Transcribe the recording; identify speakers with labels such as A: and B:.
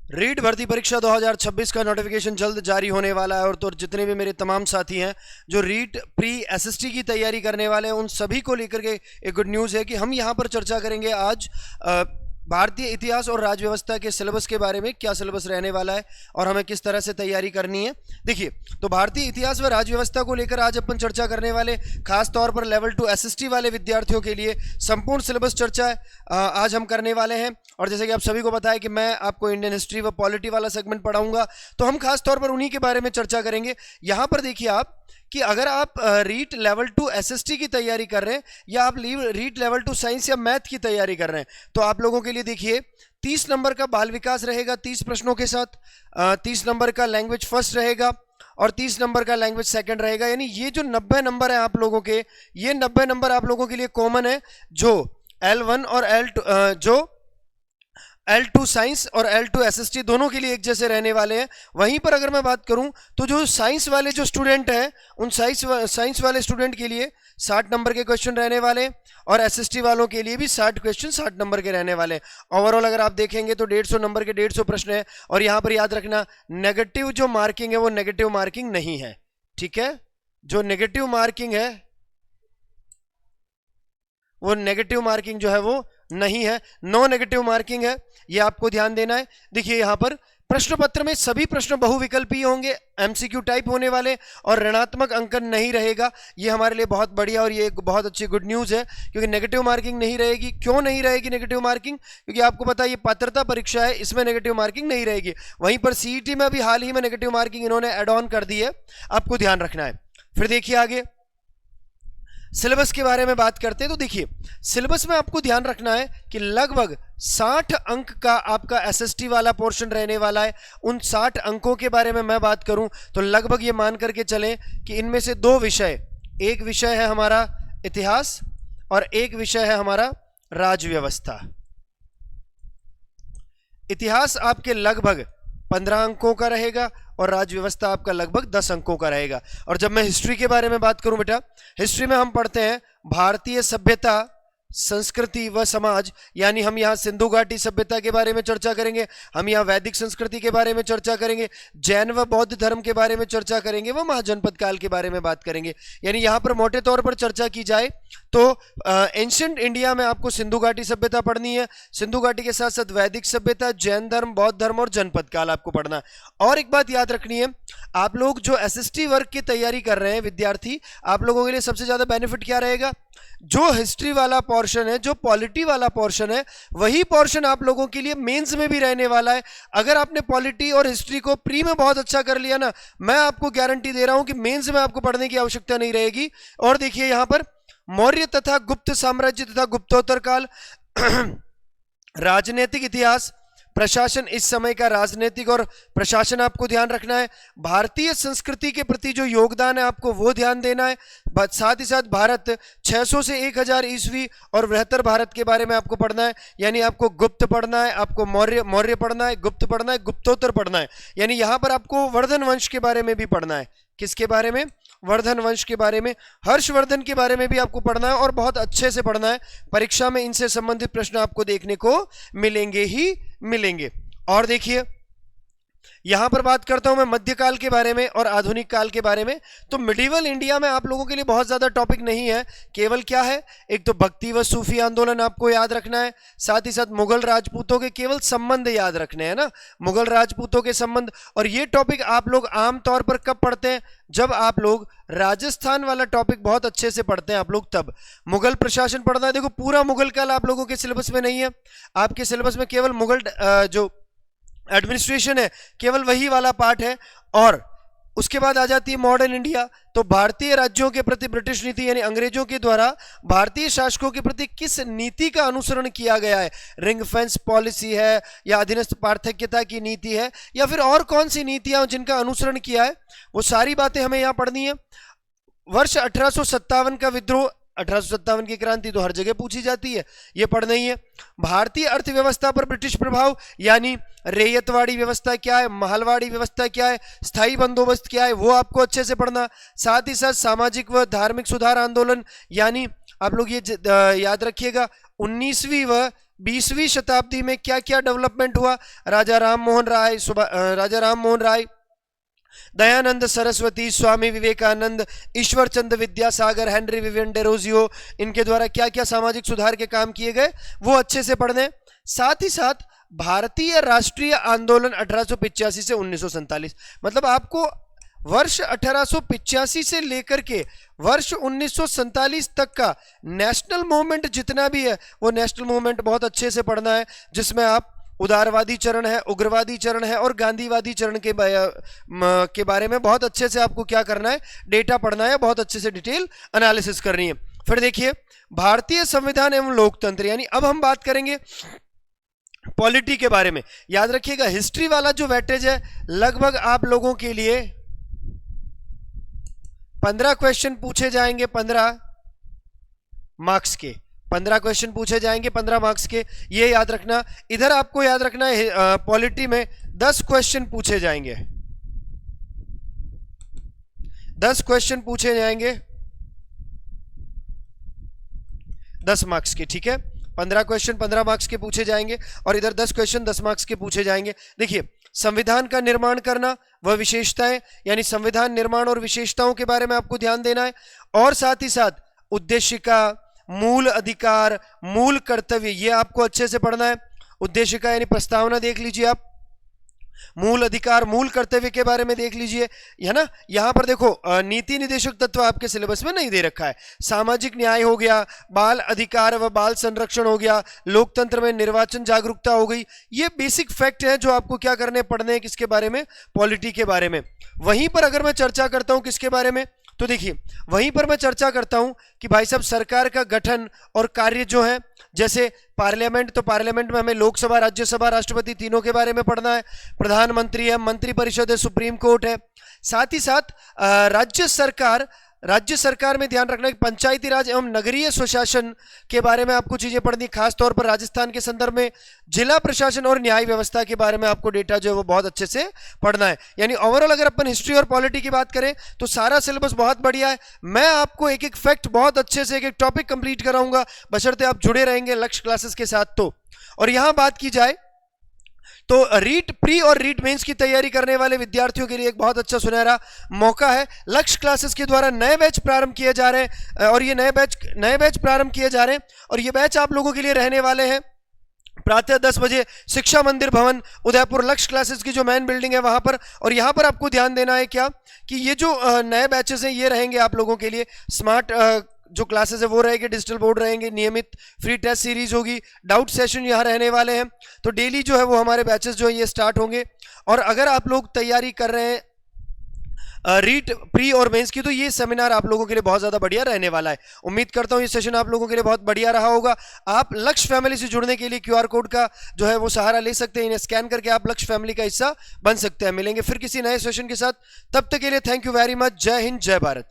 A: रीट भर्ती परीक्षा 2026 का नोटिफिकेशन जल्द जारी होने वाला है। और तो जितने भी मेरे तमाम साथी हैं जो रीट प्री एसएसटी की तैयारी करने वाले हैं, उन सभी को लेकर के एक गुड न्यूज़ है कि हम यहाँ पर चर्चा करेंगे आज भारतीय इतिहास और राज्य व्यवस्था के सिलेबस के बारे में। क्या सिलेबस रहने वाला है और हमें किस तरह से तैयारी करनी है। देखिए, तो भारतीय इतिहास व राज्य व्यवस्था को लेकर आज अपन चर्चा करने वाले, खास तौर पर लेवल 2 एसएसटी वाले विद्यार्थियों के लिए संपूर्ण सिलेबस चर्चा आज हम करने वाले हैं। और जैसे कि आप सभी को पता है कि मैं आपको इंडियन हिस्ट्री व पॉलिटी वाला सेगमेंट पढ़ाऊंगा, तो हम खास तौर पर उन्हीं के बारे में चर्चा करेंगे। यहाँ पर देखिए आप कि अगर आप रीट लेवल 2 एसएसटी की तैयारी कर रहे हैं या आप रीट लेवल 2 साइंस या मैथ की तैयारी कर रहे हैं, तो आप लोगों के लिए देखिए 30 नंबर का बाल विकास रहेगा 30 प्रश्नों के साथ, 30 नंबर का लैंग्वेज फर्स्ट रहेगा और 30 नंबर का लैंग्वेज सेकंड रहेगा। यानी ये जो 90 नंबर है आप लोगों के, ये 90 नंबर आप लोगों के लिए कॉमन है। जो L1 और L2 जो L2 साइंस और L2 एसएसटी दोनों के लिए एक जैसे रहने वाले हैं। वहीं पर अगर मैं बात करूं तो जो साइंस वाले जो स्टूडेंट हैं, उन साइंस वाले स्टूडेंट के लिए 60 नंबर के क्वेश्चन रहने वाले हैं और एसएसटी वालों के लिए भी 60 क्वेश्चन 60 नंबर के रहने वाले हैं। ओवरऑल अगर आप देखेंगे तो 150 नंबर के 150 प्रश्न है। और यहां पर याद रखना, नेगेटिव जो मार्किंग है वो नेगेटिव मार्किंग नहीं है, ठीक है। जो नेगेटिव मार्किंग है वो नेगेटिव मार्किंग जो है वो नहीं है, नो नेगेटिव मार्किंग है, ये आपको ध्यान देना है। देखिए यहां पर प्रश्न पत्र में सभी प्रश्न बहुविकल्पीय होंगे, एमसीक्यू टाइप होने वाले और ऋणात्मक अंकन नहीं रहेगा। ये हमारे लिए बहुत बढ़िया और ये एक बहुत अच्छी गुड न्यूज़ है, क्योंकि नेगेटिव मार्किंग नहीं रहेगी। क्यों नहीं रहेगी नेगेटिव मार्किंग? क्योंकि आपको पता है ये पात्रता परीक्षा है, इसमें नेगेटिव मार्किंग नहीं रहेगी। वहीं पर सीईटी में अभी हाल ही में नेगेटिव मार्किंग इन्होंने एड ऑन कर दी है, आपको ध्यान रखना है। फिर देखिए आगे सिलेबस के बारे में बात करते हैं। तो देखिए सिलेबस में आपको ध्यान रखना है कि लगभग 60 अंक का आपका एसएसटी वाला पोर्शन रहने वाला है। उन 60 अंकों के बारे में मैं बात करूं तो लगभग ये मान करके चलें कि इनमें से 2 विषय, एक विषय है हमारा इतिहास और एक विषय है हमारा राज्य व्यवस्था। इतिहास आपके लगभग 15 अंकों का रहेगा और राज्य व्यवस्था आपका लगभग 10 अंकों का रहेगा। और जब मैं हिस्ट्री के बारे में बात करूं बेटा, हिस्ट्री में हम पढ़ते हैं भारतीय सभ्यता, संस्कृति व समाज, यानी हम यहाँ सिंधु घाटी सभ्यता के बारे में चर्चा करेंगे, हम यहाँ वैदिक संस्कृति के बारे में चर्चा करेंगे, जैन व बौद्ध धर्म के बारे में चर्चा करेंगे, व महाजनपद काल के बारे में बात करेंगे। यानी यहाँ पर मोटे तौर पर चर्चा की जाए तो एंशिएंट इंडिया में आपको सिंधु घाटी सभ्यता पढ़नी है, सिंधु घाटी के साथ साथ वैदिक सभ्यता, जैन धर्म, बौद्ध धर्म और जनपद काल आपको पढ़ना है। और एक बात याद रखनी है, आप लोग जो एसएसटी वर्ग की तैयारी कर रहे हैं विद्यार्थी, आप लोगों के लिए सबसे ज्यादा बेनिफिट क्या रहेगा? जो हिस्ट्री वाला पोर्शन है, जो पॉलिटी वाला पोर्शन है, वही पोर्शन आप लोगों के लिए मेंस में भी रहने वाला है। अगर आपने पॉलिटी और हिस्ट्री को प्री में बहुत अच्छा कर लिया ना, मैं आपको गारंटी दे रहा हूं कि मेंस में आपको पढ़ने की आवश्यकता नहीं रहेगी। और देखिए यहां पर मौर्य तथा गुप्त साम्राज्य तथा गुप्तोत्तर काल, राजनीतिक इतिहास, प्रशासन, इस समय का राजनीतिक और प्रशासन आपको ध्यान रखना है। भारतीय संस्कृति के प्रति जो योगदान है आपको वो ध्यान देना है। साथ ही साथ भारत 600 से 1000 ईस्वी और बृहत्तर भारत के बारे में आपको पढ़ना है। यानी आपको गुप्त पढ़ना है, आपको मौर्य पढ़ना है, गुप्त पढ़ना है, गुप्तोत्तर पढ़ना है। यानी यहां पर आपको वर्धन वंश के बारे में भी पढ़ना है। किसके बारे में? वर्धन वंश के बारे में, हर्षवर्धन के बारे में भी आपको पढ़ना है और बहुत अच्छे से पढ़ना है। परीक्षा में इनसे संबंधित प्रश्न आपको देखने को मिलेंगे ही मिलेंगे। और देखिए यहां पर बात करता हूं मैं मध्यकाल के बारे में और आधुनिक काल के बारे में। तो मिडिवल इंडिया में आप लोगों के लिए बहुत ज्यादा टॉपिक नहीं है, केवल क्या है, एक तो भक्ति व सूफी आंदोलन आपको याद रखना है, साथ ही साथ मुगल राजपूतों के केवल संबंध याद रखने हैं ना, मुगल राजपूतों के संबंध। और ये टॉपिक आप लोग आमतौर पर कब पढ़ते हैं? जब आप लोग राजस्थान वाला टॉपिक बहुत अच्छे से पढ़ते हैं आप लोग तब। मुगल प्रशासन पढ़ना है। देखो पूरा मुगल काल आप लोगों के सिलेबस में नहीं है, आपके सिलेबस में केवल मुगल जो एडमिनिस्ट्रेशन है केवल वही वाला पार्ट है। और उसके बाद आ जाती है मॉडर्न इंडिया। तो भारतीय राज्यों के प्रति ब्रिटिश नीति, यानी अंग्रेजों के द्वारा भारतीय शासकों के प्रति किस नीति का अनुसरण किया गया है, रिंग फेंस पॉलिसी है या अधीनस्थ पार्थक्यता की नीति है या फिर और कौन सी नीतियां जिनका अनुसरण किया है, वो सारी बातें हमें यहां पढ़नी है। वर्ष 1857 का विद्रोह, 1857 की क्रांति तो हर जगह पूछी जाती है, ये पढ़ना ही है। भारतीय अर्थव्यवस्था पर ब्रिटिश प्रभाव, यानी रेयतवाड़ी व्यवस्था क्या है, महलवाड़ी व्यवस्था क्या है, स्थायी बंदोबस्त क्या है, वो आपको अच्छे से पढ़ना। साथ ही साथ सामाजिक व धार्मिक सुधार आंदोलन, यानी आप लोग ये याद रखिएगा 19वीं व 20वीं शताब्दी में क्या क्या डेवलपमेंट हुआ, राजा Ram Mohan Roy, Dayanand Saraswati, Swami Vivekananda, Ishwar Chandra Vidyasagar, Henry Vivian Derozio, इनके द्वारा क्या क्या सामाजिक सुधार के काम किए गए वो अच्छे से पढ़ने। साथ ही साथ भारतीय राष्ट्रीय आंदोलन 1885 से 1947, मतलब आपको वर्ष 1885 से लेकर के वर्ष 1947 तक का नेशनल मूवमेंट जितना भी है वो नेशनल मूवमेंट बहुत अच्छे से पढ़ना है, जिसमें आप उदारवादी चरण है, उग्रवादी चरण है और गांधीवादी चरण के बारे में बहुत अच्छे से आपको क्या करना है, डेटा पढ़ना है, बहुत अच्छे से डिटेल एनालिसिस करनी है। फिर देखिए भारतीय संविधान एवं लोकतंत्र, यानी अब हम बात करेंगे पॉलिटी के बारे में। याद रखिएगा हिस्ट्री वाला जो वेटेज है लगभग आप लोगों के लिए 15 क्वेश्चन पूछे जाएंगे, 15 मार्क्स के 15 क्वेश्चन पूछे जाएंगे 15 मार्क्स के, ये याद रखना। इधर आपको याद रखना है पॉलिटी में 10 क्वेश्चन पूछे जाएंगे, 10 क्वेश्चन पूछे जाएंगे 10 मार्क्स के, ठीक है। 15 क्वेश्चन 15 मार्क्स के पूछे जाएंगे और इधर 10 क्वेश्चन 10 मार्क्स के पूछे जाएंगे। देखिए संविधान का निर्माण करना, वह विशेषताएं, यानी संविधान निर्माण और विशेषताओं के बारे में आपको ध्यान देना है, और साथ ही साथ उद्देशिका, मूल अधिकार, मूल कर्तव्य, ये आपको अच्छे से पढ़ना है। उद्देशिका यानी प्रस्तावना देख लीजिए आप, मूल अधिकार, मूल कर्तव्य के बारे में देख लीजिए, है ना। यहां पर देखो नीति निदेशक तत्व आपके सिलेबस में नहीं दे रखा है। सामाजिक न्याय हो गया, बाल अधिकार व बाल संरक्षण हो गया, लोकतंत्र में निर्वाचन जागरूकता हो गई, ये बेसिक फैक्ट है जो आपको क्या करने पढ़ने हैं, किसके बारे में, पॉलिटी के बारे में। वहीं पर अगर मैं चर्चा करता हूं किसके बारे में, तो देखिए वहीं पर मैं चर्चा करता हूं कि भाई साहब सरकार का गठन और कार्य जो है, जैसे पार्लियामेंट, तो पार्लियामेंट में हमें लोकसभा, राज्यसभा, राष्ट्रपति तीनों के बारे में पढ़ना है। प्रधानमंत्री है, मंत्रिपरिषद है, सुप्रीम कोर्ट है। साथ ही साथ राज्य सरकार में ध्यान रखना कि पंचायती राज एवं नगरीय स्वशासन के बारे में आपको चीजें पढ़नी, खासतौर पर राजस्थान के संदर्भ में जिला प्रशासन और न्याय व्यवस्था के बारे में आपको डेटा जो है वो बहुत अच्छे से पढ़ना है। यानी ओवरऑल अगर अपन हिस्ट्री और पॉलिटी की बात करें तो सारा सिलेबस बहुत बढ़िया है। मैं आपको एक एक फैक्ट बहुत अच्छे से, एक एक टॉपिक कंप्लीट कराऊंगा, बशर्ते आप जुड़े रहेंगे लक्ष्य क्लासेस के साथ। तो और यहां बात की जाए तो रीट प्री और रीट मेंस की तैयारी करने वाले विद्यार्थियों के लिए एक बहुत अच्छा सुनहरा मौका है। लक्ष्य क्लासेस के द्वारा नए बैच प्रारंभ किए जा रहे हैं और ये नए बैच प्रारंभ किए जा रहे हैं और ये बैच आप लोगों के लिए रहने वाले हैं प्रातः 10 बजे शिक्षा मंदिर भवन उदयपुर, लक्ष्य क्लासेस की जो मेन बिल्डिंग है वहां पर। और यहां पर आपको ध्यान देना है क्या कि ये जो नए बैचेस हैं ये रहेंगे आप लोगों के लिए स्मार्ट जो क्लासेस है वो रहेंगे, डिजिटल बोर्ड रहेंगे, नियमित फ्री टेस्ट सीरीज होगी, डाउट सेशन यहाँ रहने वाले हैं। तो डेली जो है वो हमारे बैचेस जो है ये स्टार्ट होंगे। और अगर आप लोग तैयारी कर रहे हैं रीट प्री और मेंस की, तो ये सेमिनार आप लोगों के लिए बहुत ज्यादा बढ़िया रहने वाला है। उम्मीद करता हूँ ये सेशन आप लोगों के लिए बहुत बढ़िया रहा होगा। आप लक्ष्य फैमिली से जुड़ने के लिए QR कोड का जो है वो सहारा ले सकते हैं, इन्हें स्कैन करके आप लक्ष्य फैमिली का हिस्सा बन सकते हैं। मिलेंगे फिर किसी नए सेशन के साथ, तब तक के लिए थैंक यू वेरी मच। जय हिंद, जय भारत।